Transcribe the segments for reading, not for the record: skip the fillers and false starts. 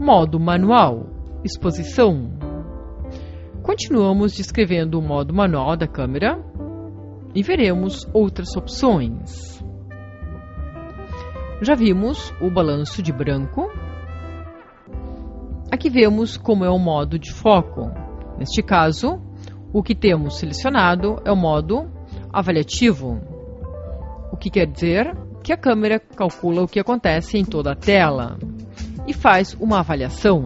Modo manual, exposição. Continuamos descrevendo o modo manual da câmera e veremos outras opções. Já vimos o balanço de branco. Aqui vemos como é o modo de foco. Neste caso, o que temos selecionado é o modo avaliativo, o que quer dizer que a câmera calcula o que acontece em toda a tela e faz uma avaliação.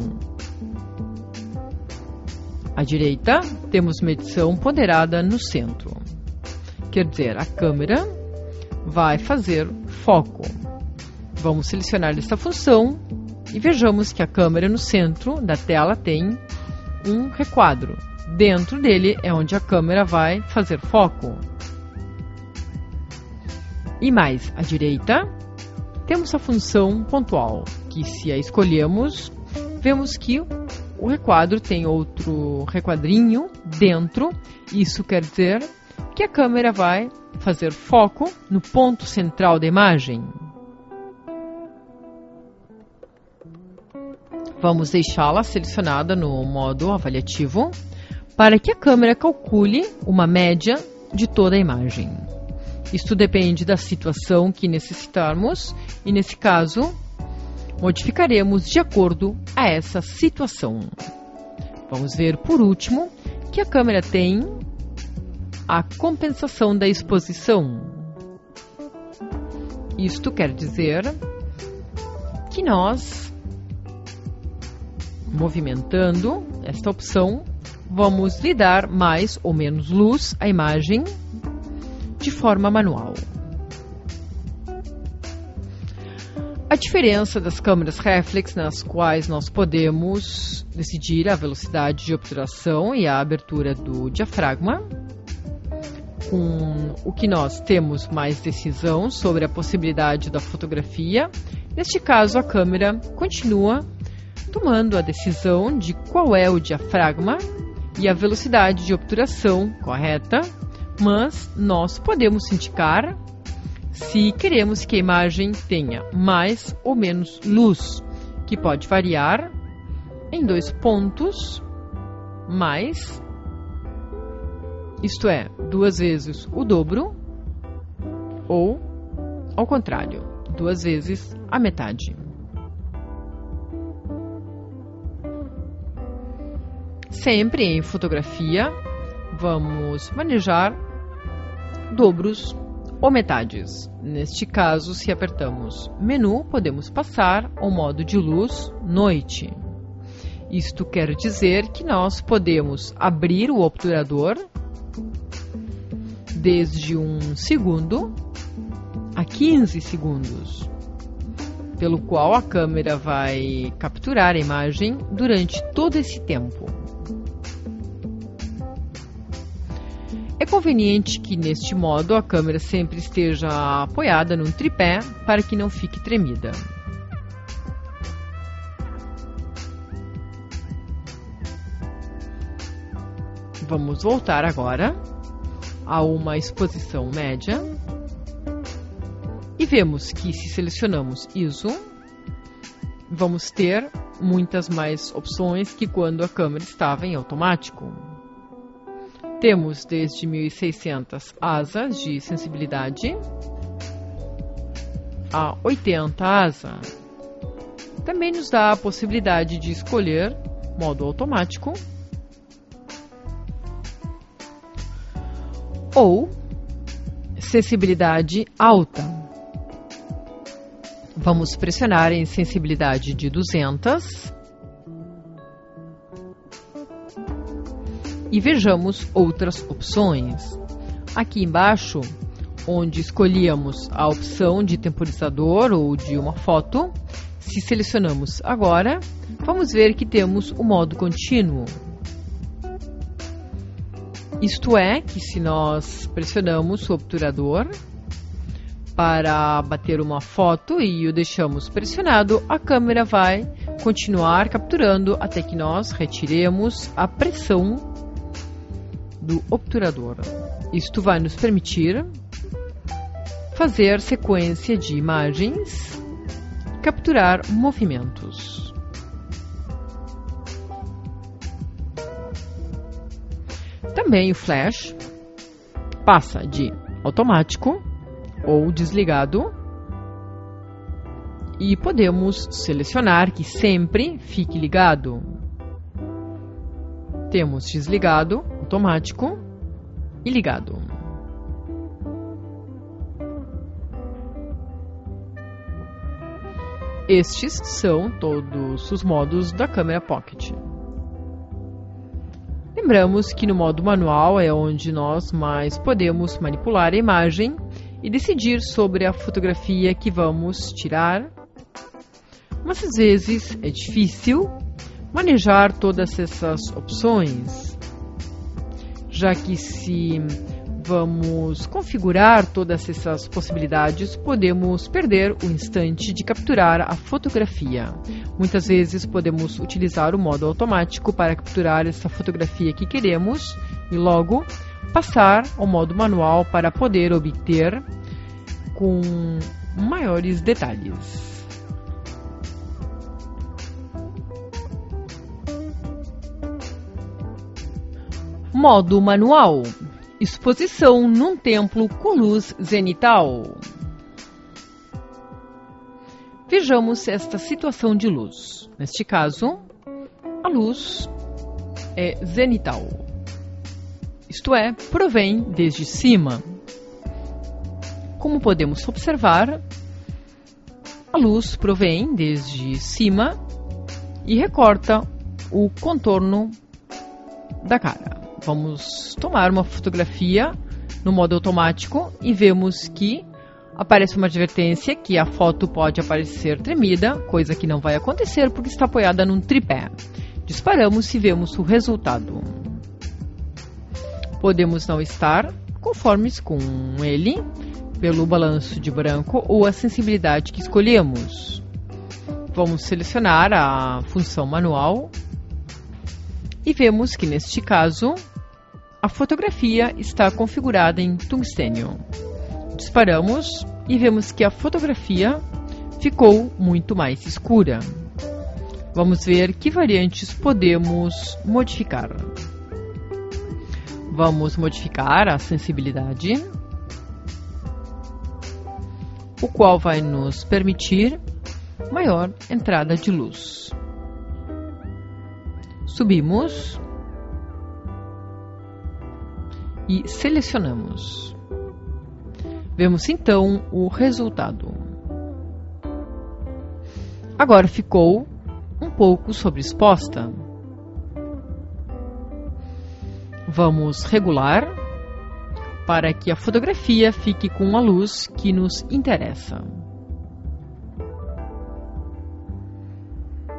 À direita, temos medição ponderada no centro. Quer dizer, a câmera vai fazer foco. Vamos selecionar esta função e vejamos que a câmera no centro da tela tem um requadro. Dentro dele é onde a câmera vai fazer foco. E mais à direita, temos a função pontual, que se a escolhemos, vemos que o requadro tem outro requadrinho dentro. Isso quer dizer que a câmera vai fazer foco no ponto central da imagem. Vamos deixá-la selecionada no modo avaliativo para que a câmera calcule uma média de toda a imagem. Isto depende da situação que necessitarmos e, nesse caso, modificaremos de acordo a essa situação. Vamos ver, por último, que a câmera tem a compensação da exposição. Isto quer dizer que nós, movimentando esta opção, vamos lhe dar mais ou menos luz à imagem de forma manual. A diferença das câmeras reflex, nas quais nós podemos decidir a velocidade de obturação e a abertura do diafragma, com o que nós temos mais decisão sobre a possibilidade da fotografia. Neste caso, a câmera continua tomando a decisão de qual é o diafragma e a velocidade de obturação correta, mas nós podemos indicar se queremos que a imagem tenha mais ou menos luz, que pode variar em 2 pontos, mais, isto é, 2 vezes o dobro, ou, ao contrário, 2 vezes a metade. Sempre em fotografia, vamos manejar dobros ou metades. Neste caso, se apertamos menu, podemos passar ao modo de luz noite. Isto quer dizer que nós podemos abrir o obturador desde 1 segundo a 15 segundos, pelo qual a câmera vai capturar a imagem durante todo esse tempo. É conveniente que, neste modo, a câmera sempre esteja apoiada num tripé para que não fique tremida. Vamos voltar agora a uma exposição média e vemos que, se selecionamos ISO, vamos ter muitas mais opções que quando a câmera estava em automático. Temos desde 1600 asas de sensibilidade a 80 asas. Também nos dá a possibilidade de escolher modo automático ou sensibilidade alta. Vamos pressionar em sensibilidade de 200 e vejamos outras opções. Aqui embaixo, onde escolhíamos a opção de temporizador ou de uma foto, se selecionamos agora, vamos ver que temos o modo contínuo. Isto é, que se nós pressionamos o obturador para bater uma foto e o deixamos pressionado, a câmera vai continuar capturando até que nós retiremos a pressão do obturador. Isto vai nos permitir fazer sequência de imagens, capturar movimentos. Também o flash passa de automático ou desligado e podemos selecionar que sempre fique ligado. Temos desligado, automático e ligado. Estes são todos os modos da câmera Pocket. Lembramos que no modo manual é onde nós mais podemos manipular a imagem e decidir sobre a fotografia que vamos tirar, mas às vezes é difícil manejar todas essas opções, já que se vamos configurar todas essas possibilidades, podemos perder o instante de capturar a fotografia. Muitas vezes podemos utilizar o modo automático para capturar essa fotografia que queremos e logo passar ao modo manual para poder obter com maiores detalhes. Modo manual. Exposição num templo com luz zenital. Vejamos esta situação de luz. Neste caso, a luz é zenital. Isto é, provém desde cima. Como podemos observar, a luz provém desde cima e recorta o contorno da cara. Vamos tomar uma fotografia no modo automático e vemos que aparece uma advertência que a foto pode aparecer tremida, coisa que não vai acontecer porque está apoiada num tripé. Disparamos e vemos o resultado. Podemos não estar conformes com ele pelo balanço de branco ou a sensibilidade que escolhemos. Vamos selecionar a função manual e vemos que neste caso a fotografia está configurada em tungstênio. Disparamos e vemos que a fotografia ficou muito mais escura. Vamos ver que variantes podemos modificar. Vamos modificar a sensibilidade, o qual vai nos permitir maior entrada de luz. Subimos e selecionamos. Vemos então o resultado. Agora ficou um pouco sobreexposta. Vamos regular para que a fotografia fique com a luz que nos interessa.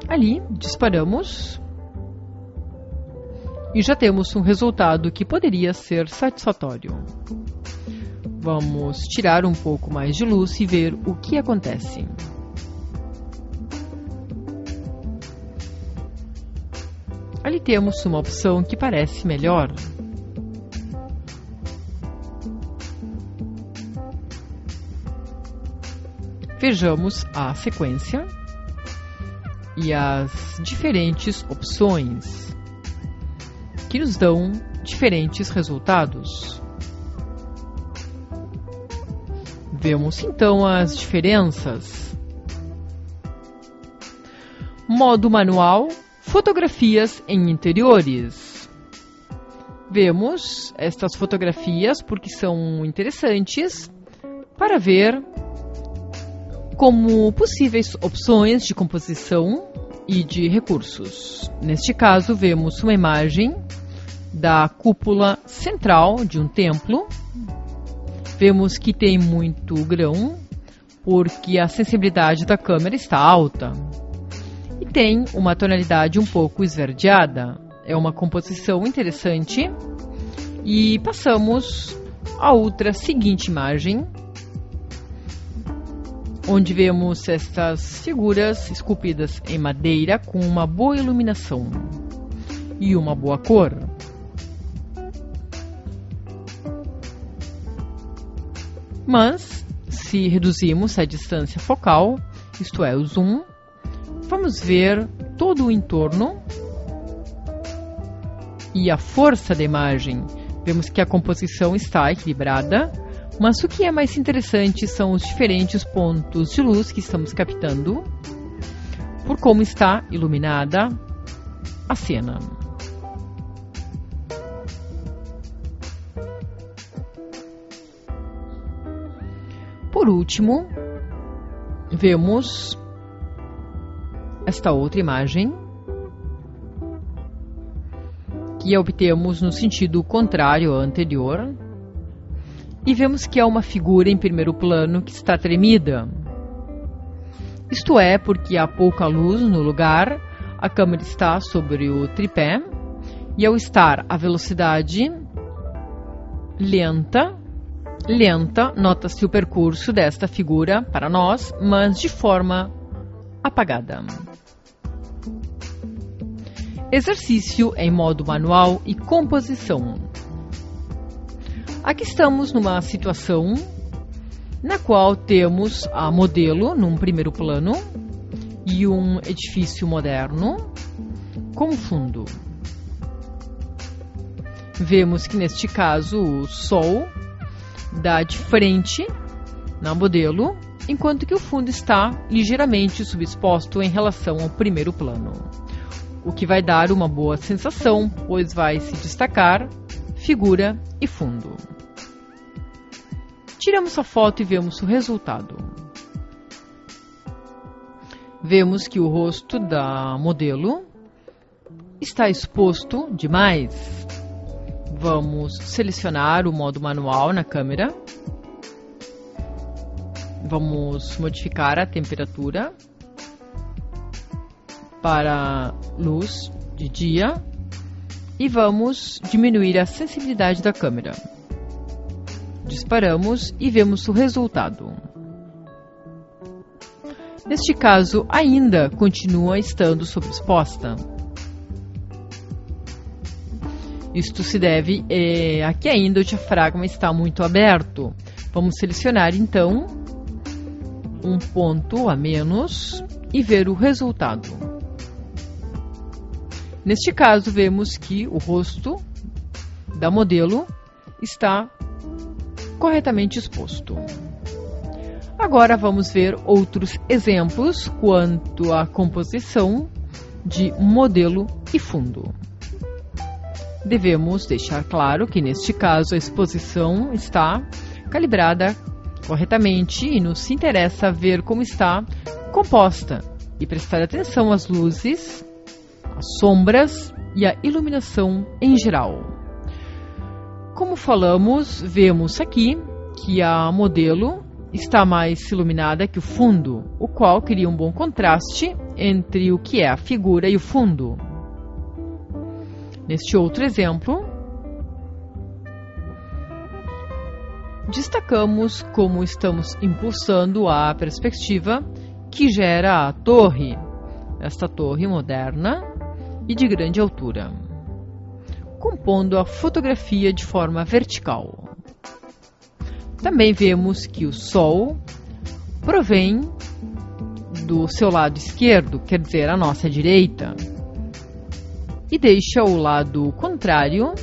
Ali, disparamos e já temos um resultado que poderia ser satisfatório. Vamos tirar um pouco mais de luz e ver o que acontece. Ali temos uma opção que parece melhor. Vejamos a sequência e as diferentes opções que nos dão diferentes resultados. Vemos então as diferenças. Modo manual, fotografias em interiores. Vemos estas fotografias porque são interessantes para ver como possíveis opções de composição e de recursos. Neste caso, vemos uma imagem da cúpula central de um templo. Vemos que tem muito grão, porque a sensibilidade da câmera está alta. E tem uma tonalidade um pouco esverdeada. É uma composição interessante. E passamos a outra seguinte imagem, onde vemos estas figuras esculpidas em madeira com uma boa iluminação e uma boa cor. Mas, se reduzimos a distância focal, isto é, o zoom, vamos ver todo o entorno e a força da imagem. Vemos que a composição está equilibrada, mas o que é mais interessante são os diferentes pontos de luz que estamos captando, por como está iluminada a cena. Por último, vemos esta outra imagem que obtemos no sentido contrário ao anterior e vemos que é uma figura em primeiro plano que está tremida. Isto é, porque há pouca luz no lugar, a câmera está sobre o tripé e ao estar a velocidade lenta, nota-se o percurso desta figura para nós, mas de forma apagada. Exercício em modo manual e composição. Aqui estamos numa situação na qual temos a modelo num primeiro plano e um edifício moderno como fundo. Vemos que neste caso o sol dá de frente na modelo, enquanto que o fundo está ligeiramente subexposto em relação ao primeiro plano, o que vai dar uma boa sensação, pois vai se destacar figura e fundo. Tiramos a foto e vemos o resultado. Vemos que o rosto da modelo está exposto demais. Vamos selecionar o modo manual na câmera. Vamos modificar a temperatura para luz de dia e vamos diminuir a sensibilidade da câmera. Disparamos e vemos o resultado. Neste caso, ainda continua estando sobreexposta. Isto se deve a que ainda o diafragma está muito aberto. Vamos selecionar então um ponto a menos e ver o resultado. Neste caso, vemos que o rosto da modelo está corretamente exposto. Agora vamos ver outros exemplos quanto à composição de modelo e fundo. Devemos deixar claro que neste caso a exposição está calibrada corretamente e nos interessa ver como está composta e prestar atenção às luzes, às sombras e à iluminação em geral. Como falamos, vemos aqui que a modelo está mais iluminada que o fundo, o qual cria um bom contraste entre o que é a figura e o fundo. Neste outro exemplo, destacamos como estamos impulsando a perspectiva que gera a torre, esta torre moderna e de grande altura, compondo a fotografia de forma vertical. Também vemos que o sol provém do seu lado esquerdo, quer dizer, a nossa direita, e deixa o lado contrário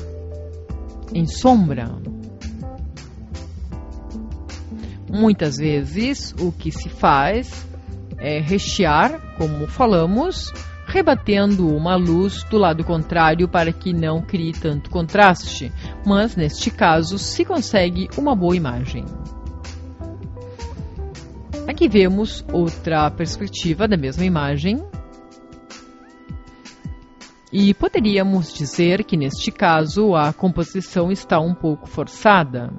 em sombra. Muitas vezes o que se faz é rechear, como falamos, rebatendo uma luz do lado contrário para que não crie tanto contraste, mas neste caso se consegue uma boa imagem. Aqui vemos outra perspectiva da mesma imagem e poderíamos dizer que neste caso a composição está um pouco forçada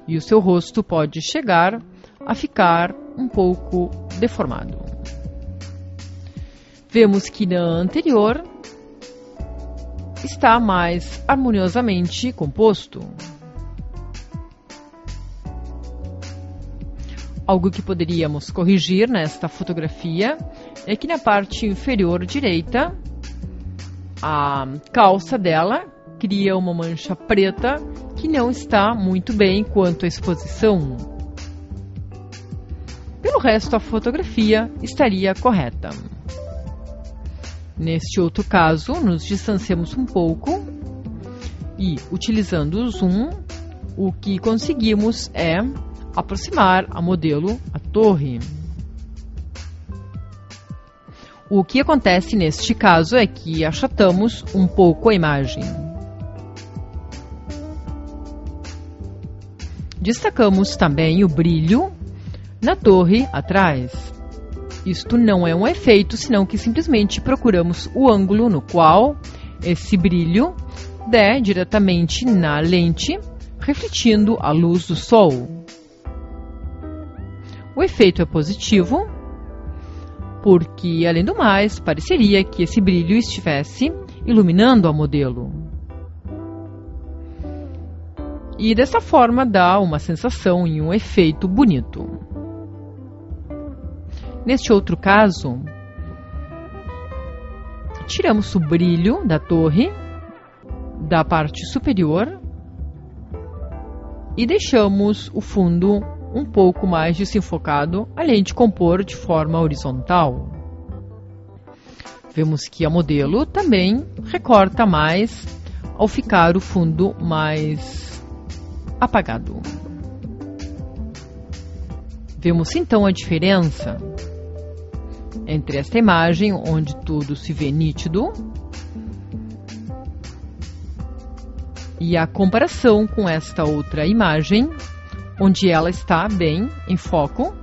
e o seu rosto pode chegar a ficar um pouco deformado. Vemos que na anterior está mais harmoniosamente composto. Algo que poderíamos corrigir nesta fotografia é que na parte inferior direita, a calça dela cria uma mancha preta que não está muito bem quanto à exposição. Pelo resto, a fotografia estaria correta. Neste outro caso, nos distanciamos um pouco E, utilizando o zoom, o que conseguimos é aproximar a modelo à torre. O que acontece neste caso é que achatamos um pouco a imagem. Destacamos também o brilho na torre atrás. Isto não é um efeito, senão que simplesmente procuramos o ângulo no qual esse brilho dê diretamente na lente, refletindo a luz do sol. O efeito é positivo, porque, além do mais, pareceria que esse brilho estivesse iluminando a modelo. E dessa forma dá uma sensação e um efeito bonito. Neste outro caso, tiramos o brilho da torre, da parte superior, e deixamos o fundo um pouco mais desenfocado, além de compor de forma horizontal. Vemos que a modelo também recorta mais ao ficar o fundo mais apagado. Vemos então a diferença entre esta imagem, onde tudo se vê nítido, e a comparação com esta outra imagem, onde ela está bem em foco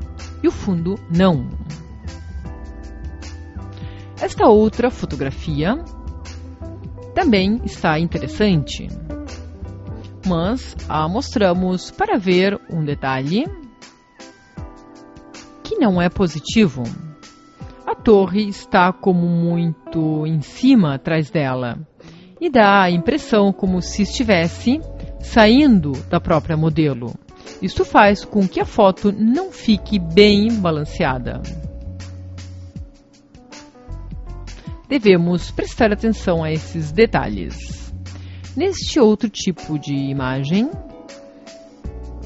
e o fundo não. Esta outra fotografia também está interessante, mas a mostramos para ver um detalhe que não é positivo. A torre está como muito em cima atrás dela e dá a impressão como se estivesse saindo da própria modelo. Isso faz com que a foto não fique bem balanceada. Devemos prestar atenção a esses detalhes. Neste outro tipo de imagem,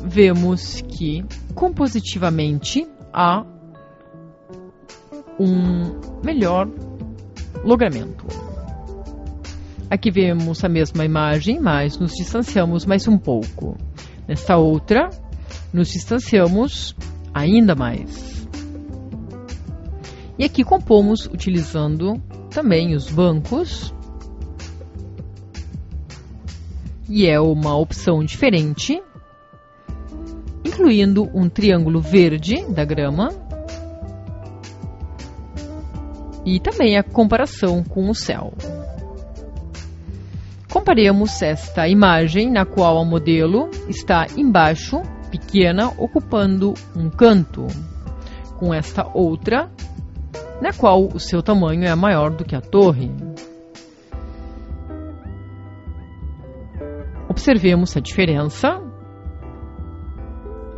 vemos que compositivamente há um melhor logramento. Aqui vemos a mesma imagem, mas nos distanciamos mais um pouco. Nesta outra, nos distanciamos ainda mais. E aqui compomos utilizando também os bancos. E é uma opção diferente, incluindo um triângulo verde da grama e também a comparação com o céu. Comparemos esta imagem na qual a modelo está embaixo, pequena, ocupando um canto, com esta outra, na qual o seu tamanho é maior do que a torre. Observemos a diferença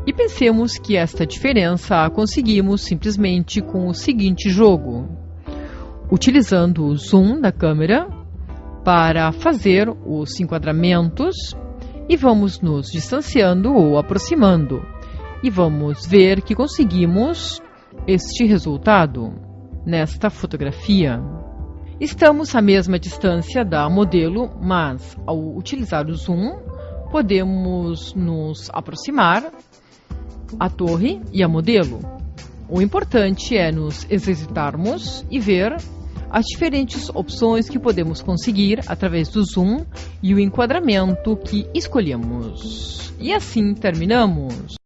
e pensemos que esta diferença a conseguimos simplesmente com o seguinte jogo: utilizando o zoom da câmera para fazer os enquadramentos, e vamos nos distanciando ou aproximando, e vamos ver que conseguimos este resultado nesta fotografia. Estamos à mesma distância da modelo, mas ao utilizar o zoom, podemos nos aproximar a torre e a modelo. O importante é nos exercitarmos e ver as diferentes opções que podemos conseguir através do zoom e o enquadramento que escolhemos. E assim terminamos.